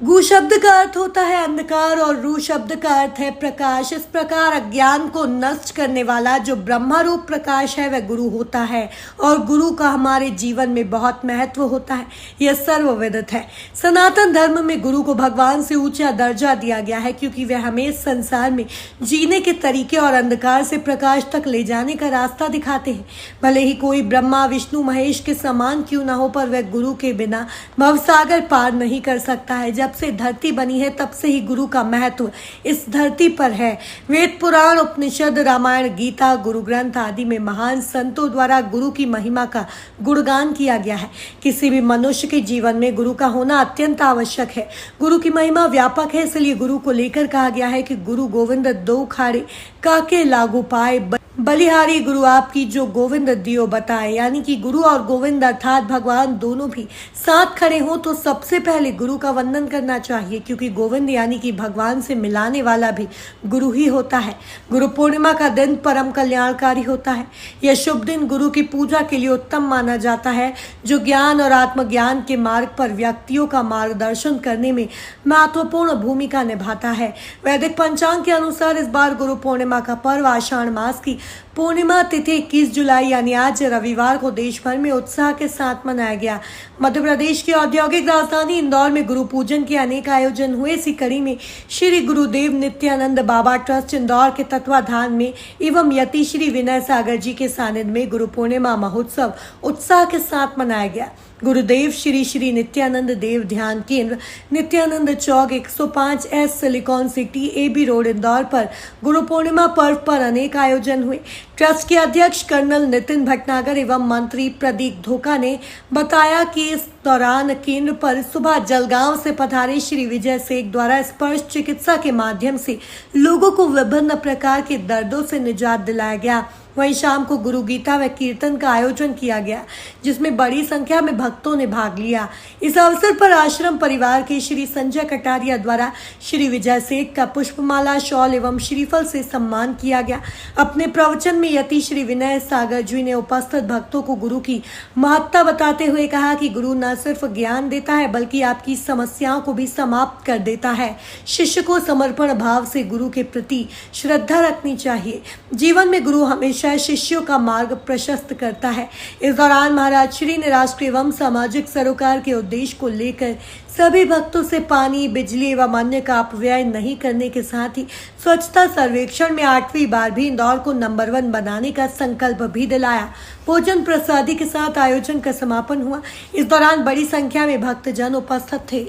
गु शब्द का अर्थ होता है अंधकार और रू शब्द का अर्थ है प्रकाश। इस प्रकार अज्ञान को नष्ट करने वाला जो ब्रह्म रूप प्रकाश है वह गुरु होता है और गुरु का हमारे जीवन में बहुत महत्व होता है। यह सर्वविदित है। सनातन धर्म में गुरु को भगवान से ऊंचा दर्जा दिया गया है क्योंकि वह हमें इस संसार में जीने के तरीके और अंधकार से प्रकाश तक ले जाने का रास्ता दिखाते हैं। भले ही कोई ब्रह्मा विष्णु महेश के समान क्यों न हो, पर वह गुरु के बिना भवसागर पार नहीं कर सकता है। जब से धरती बनी है तब से ही गुरु का महत्व इस धरती पर है। वेद पुराण उपनिषद रामायण गीता गुरु ग्रंथ आदि में महान संतों द्वारा गुरु की महिमा का गुणगान किया गया है। किसी भी मनुष्य के जीवन में गुरु का होना अत्यंत आवश्यक है। गुरु की महिमा व्यापक है, इसलिए गुरु को लेकर कहा गया है कि गुरु गोविंद दो खाड़े काके लागू पाए, बलिहारी गुरु आपकी जो गोविंद दियो बताए। यानी कि गुरु और गोविंद अर्थात भगवान दोनों भी साथ खड़े हों तो सबसे पहले गुरु का वंदन करना चाहिए, क्योंकि गोविंद यानी कि भगवान से मिलाने वाला भी गुरु ही होता है। गुरु पूर्णिमा का दिन परम कल्याणकारी होता है। यह शुभ दिन गुरु की पूजा के लिए उत्तम माना जाता है, जो ज्ञान और आत्मज्ञान के मार्ग पर व्यक्तियों का मार्गदर्शन करने में महत्वपूर्ण भूमिका निभाता है। वैदिक पंचांग के अनुसार इस बार गुरु पूर्णिमा का पर्व आषाढ़ मास की पूर्णिमा तिथि 21 जुलाई यानी आज रविवार को देश भर में उत्साह के साथ मनाया गया। मध्य प्रदेश की औद्योगिक राजधानी इंदौर में गुरु पूजन के अनेक आयोजन हुए। इसी कड़ी में श्री गुरुदेव नित्यानंद बाबा ट्रस्ट इंदौर के तत्वाधान में एवं यति श्री विनय सागर जी के सानिध्य में गुरु पूर्णिमा महोत्सव उत्साह के साथ मनाया गया। गुरुदेव श्री श्री नित्यानंद देव ध्यान केंद्र नित्यानंद चौक 105 S silicon city AB road Indore पर गुरु पूर्णिमा पर्व पर अनेक आयोजन हुए। ट्रस्ट के अध्यक्ष कर्नल नितिन भटनागर एवं मंत्री प्रदीप धोखा ने बताया कि इस दौरान केंद्र पर सुबह जलगांव से पधारे श्री विजय सेठ द्वारा स्पर्श चिकित्सा के माध्यम से लोगों को विभिन्न प्रकार के दर्दों से निजात दिलाया गया। वहीं शाम को गुरु गीता व कीर्तन का आयोजन किया गया, जिसमें बड़ी संख्या में भक्तों ने भाग लिया। इस अवसर पर आश्रम परिवार के श्री संजय कटारिया द्वारा श्री विजय सेठ का पुष्पमाला शॉल एवं श्रीफल से सम्मान किया गया। अपने प्रवचन में यति श्री विनय सागर जी ने उपस्थित भक्तों को गुरु की महत्ता बताते हुए कहा कि गुरु न सिर्फ ज्ञान देता है बल्कि आपकी समस्याओं को भी समाप्त कर देता है। शिष्य को समर्पण भाव से गुरु के प्रति श्रद्धा रखनी चाहिए। जीवन में गुरु हमेशा शिष्यों का मार्ग प्रशस्त करता है। इस दौरान महाराज श्री ने राष्ट्रीय एवं सामाजिक सरोकार के उद्देश्य को लेकर सभी भक्तों से पानी बिजली एवं अन्य का अपव्यय नहीं करने के साथ ही स्वच्छता सर्वेक्षण में 8वीं बार भी इंदौर को नंबर 1 बनाने का संकल्प भी दिलाया। भोजन प्रसादी के साथ आयोजन का समापन हुआ। इस दौरान बड़ी संख्या में भक्तजन उपस्थित थे।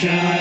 Shri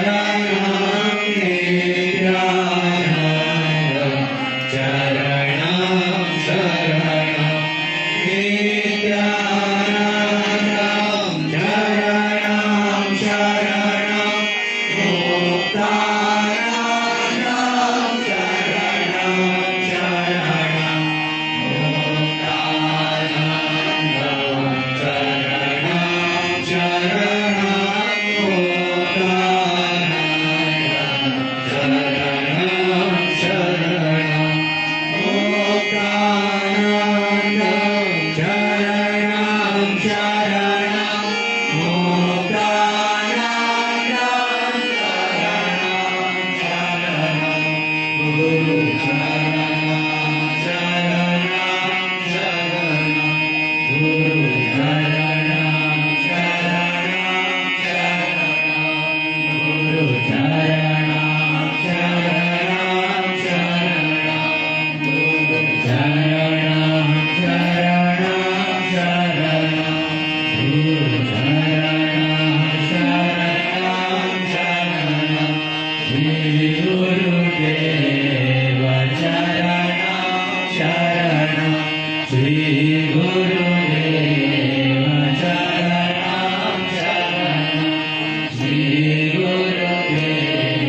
Guru Dev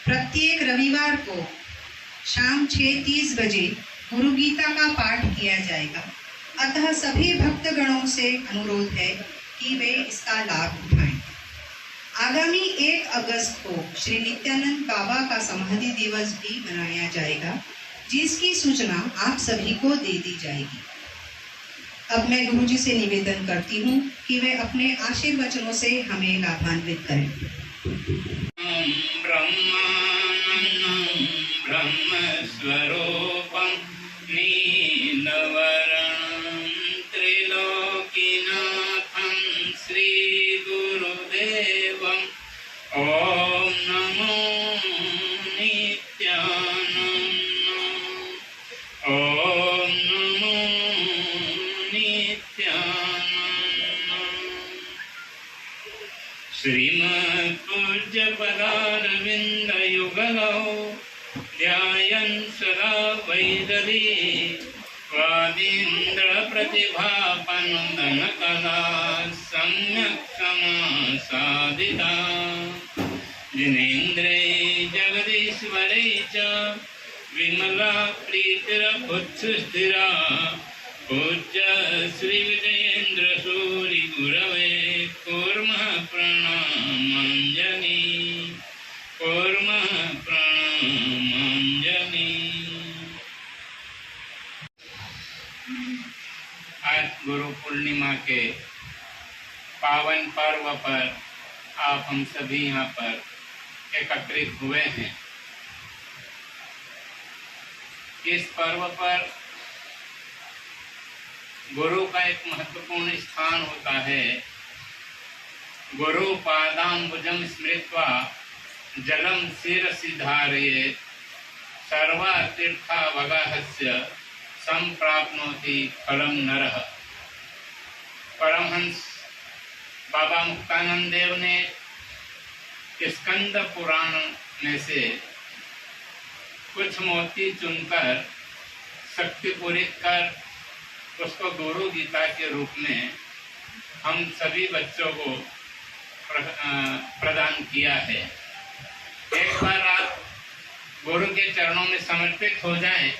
प्रत्येक रविवार को शाम 6:30 बजे गुरु गीता का पाठ किया जाएगा। अतः सभी भक्तगणों से अनुरोध है कि वे इसका लाभ उठाएं। आगामी 1 अगस्त को श्री नित्यानंद बाबा का समाधि दिवस भी मनाया जाएगा, जिसकी सूचना आप सभी को दे दी जाएगी। अब मैं गुरु जी से निवेदन करती हूँ कि वे अपने आशीर्वचनों से हमें लाभान्वित करें। ब्रह्मस्वरूपं नीलवर्णं त्रिलोकीनाथं श्रीगुरुदेवं ॐ नमो नित्यानन्द ॐ नमो नित्यानन्द। श्रीमत्पूज्यपदारविन्दयुगलौ ध्यायन् सदा वैदरी वादीन्द्रप्रतिभापनुदनकला सम्यक् समासादिता जिनेन्द्रे जगदीश्वरे च विमला प्रीतिरभुत्स्थिरा पूज्य श्री विजयेन्द्र सूरि गुरवे कुर्मः प्रणामाञ्जलि कुर्मः प्रणामाञ्जलि। आज गुरु पूर्णिमा के पावन पर्व पर आप हम सभी यहाँ पर एकत्रित हुए हैं। इस पर्व पर गुरु का एक महत्वपूर्ण स्थान होता है। गुरु पादाम्बुजं स्मृत्वा जलम शिरसि धारयेत् सर्वा तीर्थावगाहस्य संप्राप्नोति फलम नरः। परमहंस बाबा मुक्तानंद देव ने स्कंद पुराण में से कुछ मोती चुनकर शक्तिपूरित कर उसको गुरु गीता के रूप में हम सभी बच्चों को प्रदान किया है। एक बार आप गुरु के चरणों में समर्पित हो जाएं,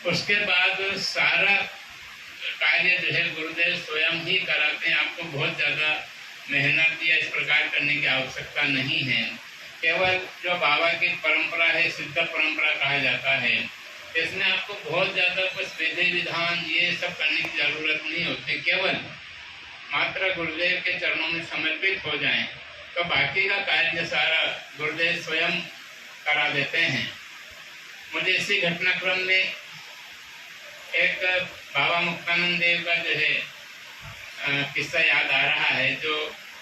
उसके बाद सारा कार्य जो है गुरुदेव स्वयं ही कराते हैं। आपको बहुत ज़्यादा मेहनत या इस प्रकार करने की आवश्यकता नहीं है। केवल जो बाबा की परंपरा है, सिद्ध परंपरा कहा जाता है, इसमें आपको बहुत ज़्यादा कुछ विधि विधान ये सब करने की जरूरत नहीं होती। केवल मात्र गुरुदेव के चरणों में समर्पित हो जाएं तो बाकी का कार्य सारा गुरुदेव स्वयं करा देते हैं। मुझे इसी घटनाक्रम में एक बाबा मुक्तानंद देव का जो है किस्सा याद आ रहा है, जो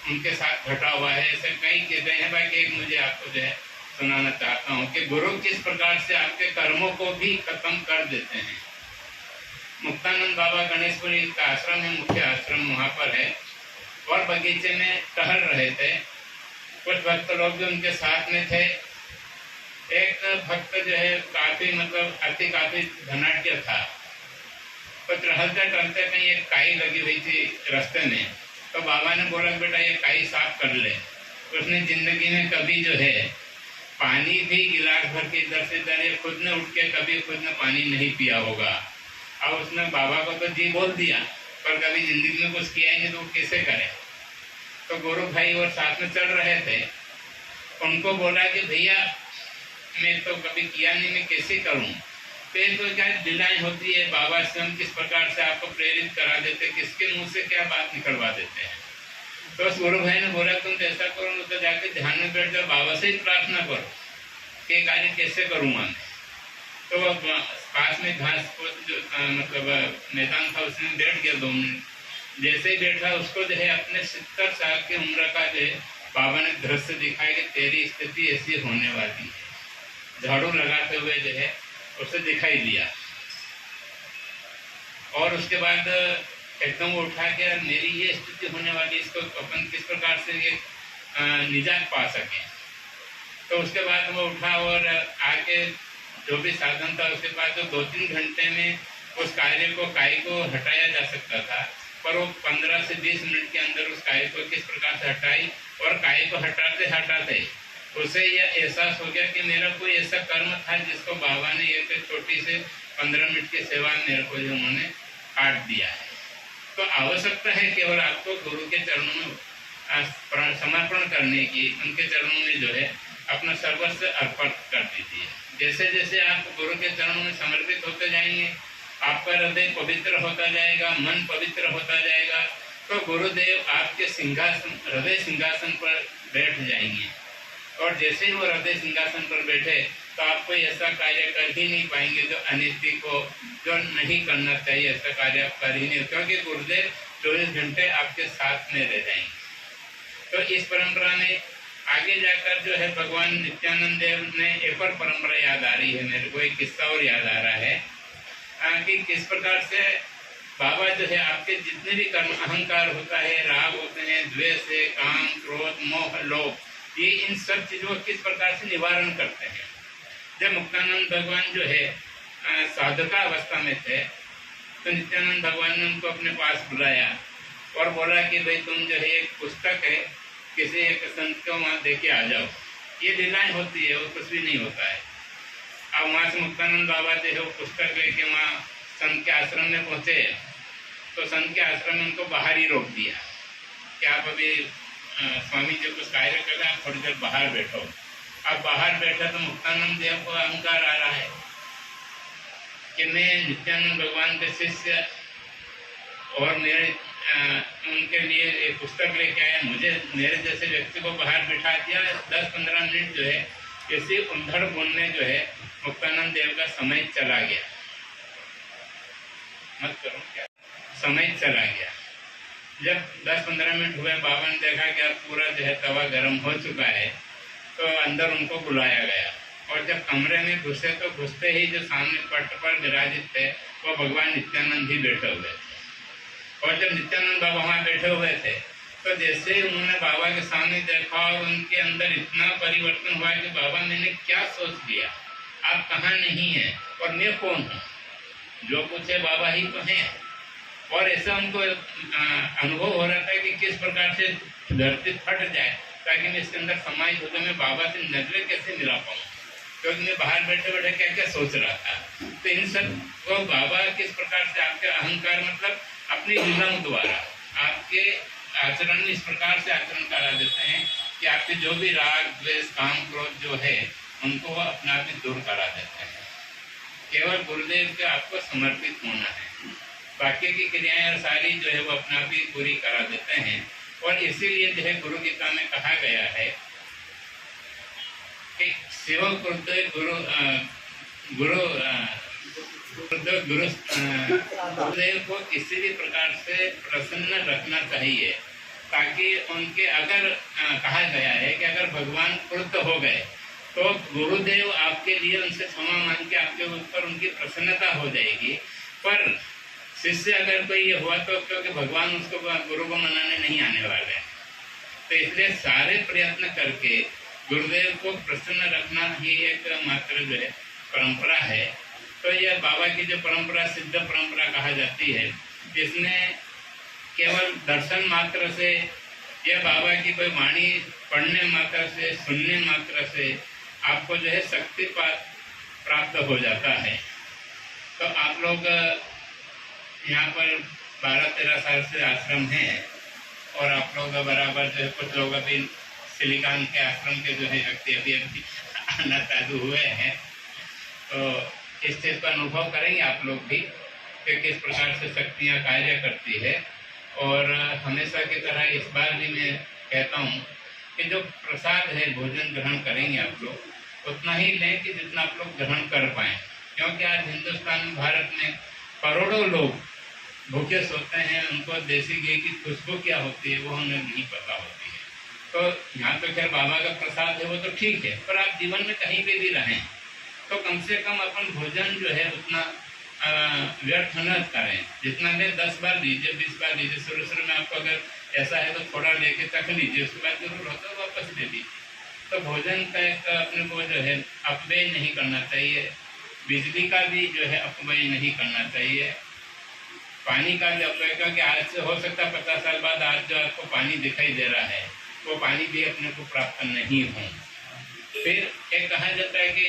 उनके साथ घटा हुआ है। ऐसे कई चीजें हैं भाई, एक मुझे आपको जो है सुनाना चाहता हूँ कि गुरु किस प्रकार से आपके कर्मों को भी खत्म कर देते हैं। मुक्तानंद बाबा गणेशपुरी का आश्रम है, मुख्य आश्रम वहाँ पर है, और बगीचे में टहल रहे थे। कुछ भक्त लोग भी उनके साथ में थे। एक भक्त जो है काफी काफी धनाढ्य था। कुछ टहलते टहलते कहीं एक काई लगी हुई थी रास्ते में, तो बाबा ने बोला बेटा ये काई साफ कर ले। उसने जिंदगी में कभी जो है पानी भी गिलास भर के इधर से इधर खुद ने उठ के कभी खुद ने पानी नहीं पिया होगा। अब उसने बाबा को तो जी बोल दिया, पर कभी जिंदगी में कुछ किया ही नहीं, तो वो कैसे करे। तो गुरु भाई और साथ में चल रहे थे, उनको बोला कि भैया मैं तो कभी किया नहीं, मैं कैसे करूं। फिर तो क्या दिलाएं होती है, बाबा स्वयं किस प्रकार से आपको प्रेरित करा देते, किसके मुंह से क्या बात निकलवा देते हैं। तो उस गुरु भाई ने बोला तुम ऐसा करो, तो जाके ध्यान में बैठ जाओ, बाबा से ही प्रार्थना करो कि कार्य कैसे करूँगा मैं। तो वह पास में घास को जो मैदान था उसमें बैठ गया 2 मिनट। जैसे ही बैठा उसको जो है अपने 70 साल की उम्र का जो है बाबा ने दृश्य दिखाया कि तेरी स्थिति ऐसी होने वाली है। झाड़ू लगाते हुए जो है उसे दिखाई दिया, और उसके बाद एकदम वो उठा के मेरी ये स्थिति होने वाली, इसको अपन किस प्रकार से ये निजात पा सके। तो उसके बाद वो उठा और आके जो भी साधन था उसके बाद तो 2-3 घंटे में उस काई को हटाया जा सकता था, पर वो 15 से 20 मिनट के अंदर उस काई को किस प्रकार से हटाई, और काई को हटाते हटाते उसे यह एहसास हो गया कि मेरा कोई ऐसा कर्म था जिसको बाबा ने एक छोटी से 15 मिनट की सेवा मेरे को जो उन्होंने काट दिया है। तो आवश्यकता है केवल आपको गुरु के चरणों में समर्पण करने की, उनके चरणों में जो है अपना सर्वस्व अर्पण कर दीजिए। जैसे जैसे आप गुरु के चरणों में समर्पित होते जाएंगे, आपका हृदय पवित्र होता जाएगा, मन पवित्र होता जाएगा, तो गुरुदेव आपके हृदय सिंहासन पर बैठ जाएंगे। और जैसे ही वो हृदय सिंहासन पर बैठे तो आप कोई ऐसा कार्य कर ही नहीं पाएंगे जो अनिति को, जो नहीं करना चाहिए, ऐसा कार्य आप कर ही नहीं, क्योंकि गुरुदेव 24 घंटे आपके साथ में रह जाएंगे। तो इस परंपरा में आगे जाकर जो है भगवान नित्यानंद देव ने एक और परंपरा याद आ रही है, मेरे को एक किस्सा और याद आ रहा है कि किस प्रकार से बाबा जो है आपके जितने भी कर्म, अहंकार होता है, राग होते हैं, द्वेष है, काम, क्रोध, मोह, लोभ, ये इन सब चीजों का किस प्रकार से निवारण करते हैं। जब मुक्तानंद भगवान जो है साधका अवस्था में थे, तो नित्यानंद भगवान ने उनको अपने पास बुलाया और बोला कि भाई तुम जो है एक पुस्तक है, किसी एक संत को वहाँ दे के आ जाओ। ये लीलाएं होती है, वो कुछ भी नहीं होता है। अब वहाँ से मुक्तानंद बाबा जो है वो पुस्तक लेके वहाँ संत के आश्रम में पहुँचे, तो संत के आश्रम में उनको बाहर ही रोक दिया कि आप अभी स्वामी जी कुछ कार्य कर रहे हैं, आप थोड़ी देर बाहर बैठो। अब बाहर बैठा तो मुक्तानंद देव को अहंकार आ रहा है कि मैं नित्यानंद भगवान के शिष्य, और मेरे उनके लिए एक पुस्तक लेके आया, मुझे मेरे जैसे व्यक्ति को बाहर बिठा दिया। 10-15 मिनट जो है किसी उंधड़ बोलने जो है मुक्तानंद देव का समय चला गया। मत करो क्या, समय चला गया। जब 10-15 मिनट हुए, बाबा ने देखा कि अब पूरा जो है तवा गर्म हो चुका है, तो अंदर उनको बुलाया गया। और जब कमरे में घुसे तो घुसते ही जो सामने पट पर विराजित थे वो भगवान नित्यानंद ही बैठे हुए थे। और जब नित्यानंद बाबा वहाँ बैठे हुए थे तो जैसे ही उन्होंने बाबा के सामने देखा और उनके अंदर इतना परिवर्तन हुआ कि बाबा मैंने क्या सोच लिया, आप कहाँ नहीं है और मैं कौन हूँ, जो कुछ है बाबा ही तो हैं। और ऐसा उनको अनुभव हो रहा था कि किस प्रकार से धरती फट जाए ताकि मैं इसके अंदर समाहित होकर मैं बाबा से नजरें कैसे मिला पाऊँ, क्योंकि मैं बाहर बैठे बैठे क्या क्या सोच रहा था। तो इन सब को बाबा किस प्रकार से आपके अहंकार मतलब अपनी लीलाओं द्वारा आपके आचरण में इस प्रकार से आचरण करा देते हैं कि आपके जो भी राग द्वेष काम क्रोध जो है उनको वो अपने आप ही दूर करा देते हैं। केवल गुरुदेव के आपको समर्पित होना है, बाकी की क्रियाएं सारी जो है वो अपने आप ही पूरी करा देते हैं। और इसीलिए जो है गुरु गीता में कहा गया है कि शिव गुरुदेव को किसी भी प्रकार से प्रसन्न रखना चाहिए, ताकि उनके अगर कहा गया है कि अगर भगवान क्रुद्ध हो गए तो गुरुदेव आपके लिए उनसे क्षमा मांग के आपके ऊपर उनकी प्रसन्नता हो जाएगी। पर शिष्य अगर कोई ये हुआ तो क्योंकि भगवान उसको गुरु को मनाने नहीं आने वाले हैं, तो इसलिए सारे प्रयत्न करके गुरुदेव को प्रसन्न रखना ही एक मात्र जो है परंपरा है। तो यह बाबा की जो परंपरा सिद्ध परंपरा कहा जाती है, इसमें केवल दर्शन मात्र से या बाबा की कोई वाणी पढ़ने मात्र से सुनने मात्र से आपको जो है शक्ति प्राप्त हो जाता है। तो आप लोग यहाँ पर 12-13 साल से आश्रम हैं और आप लोग बराबर जो है कुछ लोग अभी सिलिकॉन के आश्रम के जो है व्यक्ति अभी आना चालू हुए हैं, तो इस चीज़ का अनुभव करेंगे आप लोग भी कि किस प्रकार से शक्तियाँ कार्य करती है। और हमेशा की तरह इस बार भी मैं कहता हूँ कि जो प्रसाद है भोजन ग्रहण करेंगे आप लोग उतना ही लें कि जितना आप लोग ग्रहण कर पाएँ, क्योंकि आज हिंदुस्तान भारत में करोड़ों लोग भूखे सोते हैं, उनको देसी घी की खुशबू क्या होती है वो उन्हें नहीं पता होती है। तो यहाँ तो खैर बाबा का प्रसाद है वो तो ठीक है, पर आप जीवन में कहीं पे भी रहें तो कम से कम अपन भोजन जो है उतना व्यर्थ न करें। जितना दें 10 बार लीजिए, 20 बार लीजिए। शुरू में आपको अगर ऐसा है तो थोड़ा लेके तक लीजिए, उसके बाद जरूर होता है वापस ले लीजिए। तो भोजन का एक अपने को जो है अपव्यय नहीं करना चाहिए, बिजली का भी जो है अपव्यय नहीं करना चाहिए, पानी का भी अपव्यय, क्योंकि आज से हो सकता है 50 साल बाद आज जो आपको पानी दिखाई दे रहा है वो पानी भी अपने को प्राप्त नहीं हो। फिर एक कहा जाता है कि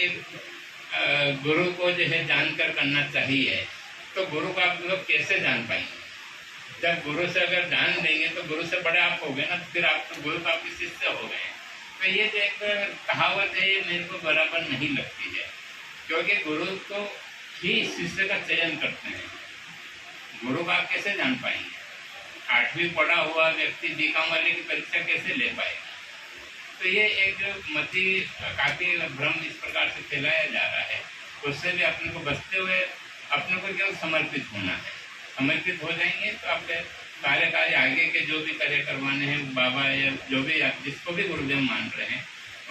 गुरु को जो है जानकर करना चाहिए, तो गुरु को आप लोग कैसे जान पाएंगे? जब गुरु से अगर जान लेंगे तो गुरु से बड़े आप हो गए ना, फिर आप तो गुरु का आपके शिष्य हो गए। तो ये जो एक कहावत है ये मेरे को बराबर नहीं लगती है, क्योंकि गुरु तो ही शिष्य का चयन करते हैं। गुरु को आप कैसे जान पाएंगे? 8वीं पढ़ा हुआ व्यक्ति बीकॉम वाले की परीक्षा कैसे ले पाएगा? तो ये एक मति काफी भ्रम इस प्रकार से फैलाया जा रहा है, उससे भी अपने को बचते हुए अपने को केवल समर्पित होना है। समर्पित हो जाएंगे तो आपके सारे कार्य आगे के जो भी कार्य करवाने हैं बाबा या जो भी आप जिसको भी गुरुदेव मान रहे हैं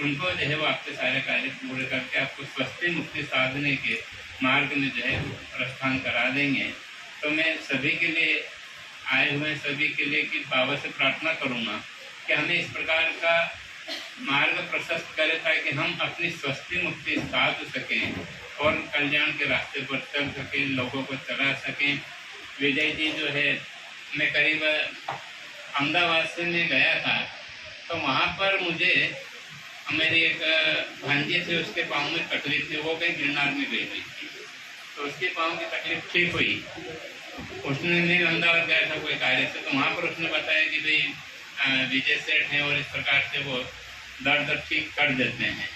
उनको जो है वो आपके सारे कार्य पूरे करके आपको स्वस्ति मुक्ति साधने के मार्ग में जो है प्रस्थान करा देंगे। तो मैं सभी के लिए आए हुए सभी के लिए कि बाबा से प्रार्थना करूँगा कि हमें इस प्रकार का मार्ग प्रशस्त करे ताकि हम अपनी स्वस्ति मुक्ति साध सकें और कल्याण के रास्ते पर चल सकें, लोगों को चला सकें। विजय जी जो है मैं करीब अहमदाबाद से मैं गया था तो वहाँ पर मुझे मेरी एक भांजी थी, उसके पाँव में तकलीफ थी, वो कहीं गिरनार में गई हुई थी, तो उसके पाँव की तकलीफ ठीक हुई। उसने नहीं अहमदाबाद गया था कोई कार्य से, तो वहाँ पर उसने बताया कि भाई विजय सेठ है और इस प्रकार से वो दर्द ठीक कर देते हैं।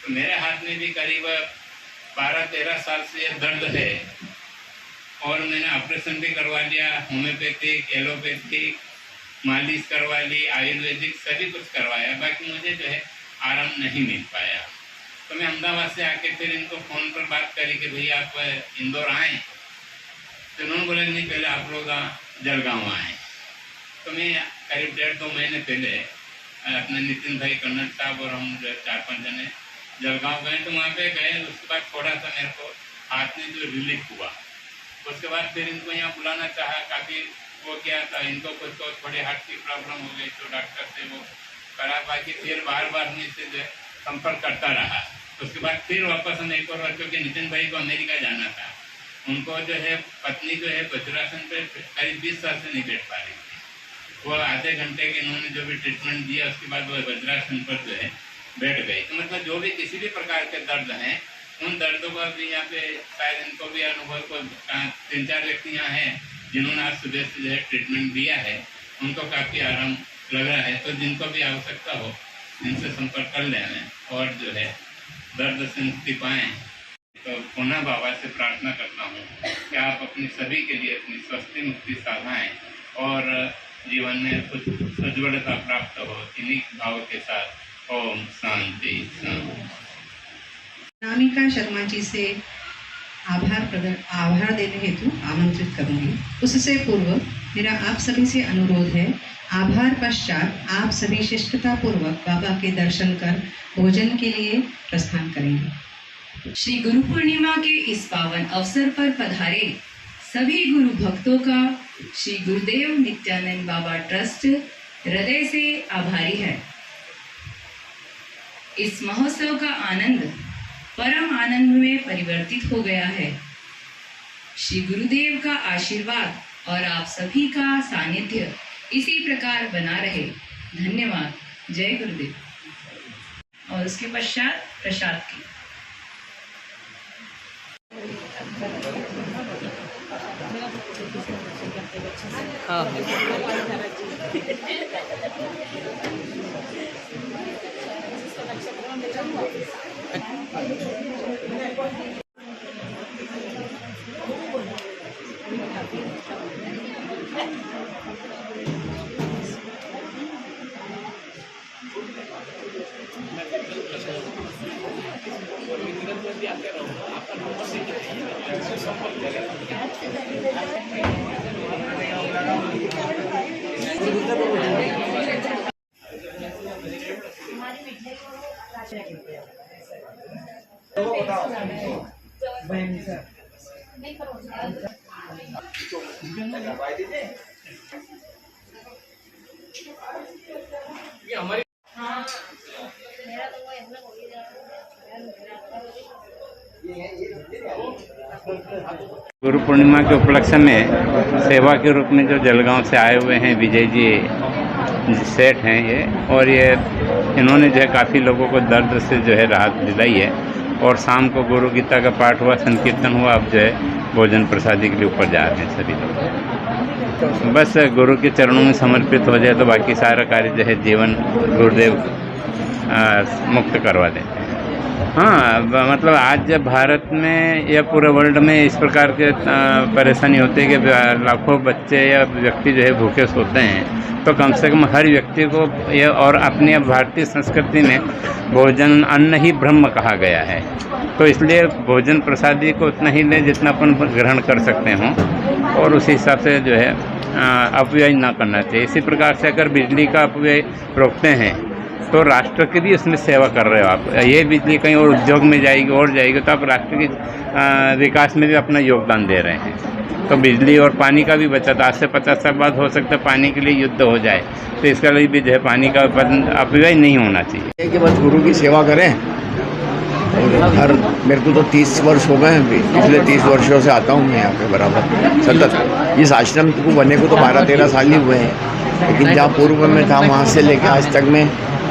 तो मेरे हाथ में भी करीब 12-13 साल से ये दर्द है, और मैंने ऑपरेशन भी करवा लिया, होम्योपैथिक, एलोपैथिक, मालिश करवा ली, आयुर्वेदिक सभी कुछ करवाया, बाकी मुझे जो है आराम नहीं मिल पाया। तो मैं अहमदाबाद से आके फिर इनको फ़ोन पर बात करी कि भैया आप इंदौर आएँ। तो उन्होंने बोला नहीं, पहले आप लोग जलगांव आएँ। तो मैं करीब 1.5-2 महीने पहले अपने नितिन भाई कन्नड़ साहब और हम जो 4-5 जने जलगांव गए। तो वहाँ पे गए, उसके बाद थोड़ा सा मेरे को हाथ में जो रिलीफ हुआ। उसके बाद फिर इनको यहाँ बुलाना चाहा, काफ़ी वो किया था, इनको कुछ तो थोड़ी हार्ट की प्रॉब्लम हो गई, तो डॉक्टर से वो करा, बाकी फिर बार बार मैं इससे जो है संपर्क करता रहा। उसके बाद फिर वापस हम एक और, क्योंकि नितिन भाई को अमेरिका जाना था, उनको जो है पत्नी जो है वज्रासन पे करीब 20 साल से नहीं बैठ पा रही थी। वो आधे घंटे के इन्होंने जो भी ट्रीटमेंट दिया, उसके बाद वो वज्रासन पर जो है बैठ गई। तो मतलब जो भी किसी भी प्रकार के दर्द हैं, उन दर्दों का भी यहाँ पे शायद इनको भी अनुभव को 3-4 व्यक्ति यहाँ हैं जिन्होंने आज सुबह से जो है ट्रीटमेंट दिया है, उनको काफ़ी आराम लग रहा है। तो जिनको भी आवश्यकता हो इनसे संपर्क कर लें और जो है दर्द से मुक्ति पाएँ। तो पुनः बाबा से प्रार्थना करता हूँ कि आप अपनी सभी के लिए अपनी स्वस्थ मुक्ति साधाएँ और जीवन में कुछ उज्ज्वलता प्राप्त हो, इन्हीं भाव के साथ। ओम शांति शांति। नामिका शर्मा जी से आभार देने हेतु आमंत्रित करूंगी। उससे पूर्व मेरा आप सभी से अनुरोध है, आभार पश्चात आप सभी शिष्टता पूर्वक बाबा के दर्शन कर भोजन के लिए प्रस्थान करेंगे। श्री गुरु पूर्णिमा के इस पावन अवसर पर पधारे सभी गुरु भक्तों का श्री गुरुदेव नित्यानंद बाबा ट्रस्ट हृदय से आभारी है। इस महोत्सव का आनंद परम आनंद में परिवर्तित हो गया है। श्री गुरुदेव का आशीर्वाद और आप सभी का सानिध्य इसी प्रकार बना रहे। धन्यवाद। जय गुरुदेव। और उसके पश्चात प्रसाद की गुरु पूर्णिमा के उपलक्ष्य में सेवा के रूप में जो जलगांव से आए हुए हैं विजय जी सेठ हैं ये, और ये इन्होंने जो है काफ़ी लोगों को दर्द से जो है राहत दिलाई है। और शाम को गुरु गीता का पाठ हुआ, संकीर्तन हुआ, अब जो है भोजन प्रसादी के लिए ऊपर जा रहे हैं सभी लोग। बस गुरु के चरणों में समर्पित हो जाए तो बाकी सारा कार्य जो है जीवन गुरुदेव मुक्त करवा देते हैं। हाँ, मतलब आज जब भारत में या पूरे वर्ल्ड में इस प्रकार के परेशानी होती है कि लाखों बच्चे या व्यक्ति जो है भूखे सोते हैं, तो कम से कम हर व्यक्ति को ये, और अपनी भारतीय संस्कृति में भोजन अन्न ही ब्रह्म कहा गया है, तो इसलिए भोजन प्रसादी को उतना ही ले जितना अपन ग्रहण कर सकते हों, और उसी हिसाब से जो है अपव्यय ना करना चाहिए। इसी प्रकार से अगर बिजली का अपव्यय रोकते हैं तो राष्ट्र की भी उसमें सेवा कर रहे हो आप। ये बिजली कहीं और उद्योग में जाएगी और जाएगी तो आप राष्ट्र के विकास में भी अपना योगदान दे रहे हैं। तो बिजली और पानी का भी बचत, आज से 50 साल बाद हो सकता है पानी के लिए युद्ध हो जाए, तो इसके लिए भी जो है पानी का अपव्यय नहीं होना चाहिए। कि बस गुरु की सेवा करें। और हर मेरे को तो 30 वर्ष हो गए हैं, पिछले 30 वर्षों से आता हूँ मैं यहाँ पे बराबर सतत। इस आश्रम को बने को तो 12-13 साल ही हुए हैं, लेकिन जहाँ पूर्व में था वहाँ से लेकर आज तक में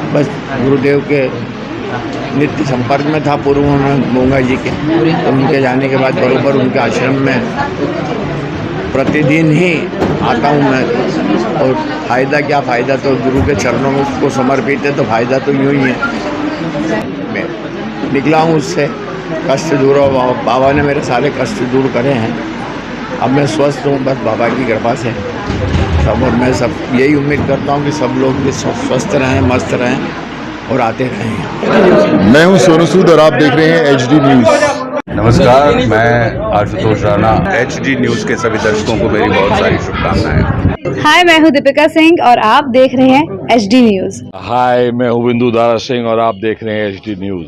बस गुरुदेव के नित्य संपर्क में था। पूर्व में मोंगा जी के, तो उनके जाने के बाद बराबर उनके आश्रम में प्रतिदिन ही आता हूँ मैं। और फ़ायदा क्या, फ़ायदा तो गुरु के चरणों में उसको समर्पित है, तो फ़ायदा तो यूँ ही है। मैं निकला हूँ उससे, कष्ट दूर हो, बाबा ने मेरे सारे कष्ट दूर करे हैं। अब मैं स्वस्थ हूँ, बस बाबा की कृपा से सब। और मैं सब यही उम्मीद करता हूँ कि सब लोग भी स्वस्थ रहें, मस्त रहें और आते रहें। मैं हूं सोनू सूद और आप देख रहे हैं HD न्यूज़। नमस्कार, मैं आशुतोष राणा। HD न्यूज़ के सभी दर्शकों को मेरी बहुत सारी शुभकामनाएं। हाय, मैं हूं दीपिका सिंह और आप देख रहे हैं HD न्यूज़। हाय, मैं हूं बिंदु दारा सिंह और आप देख रहे हैं HD न्यूज़।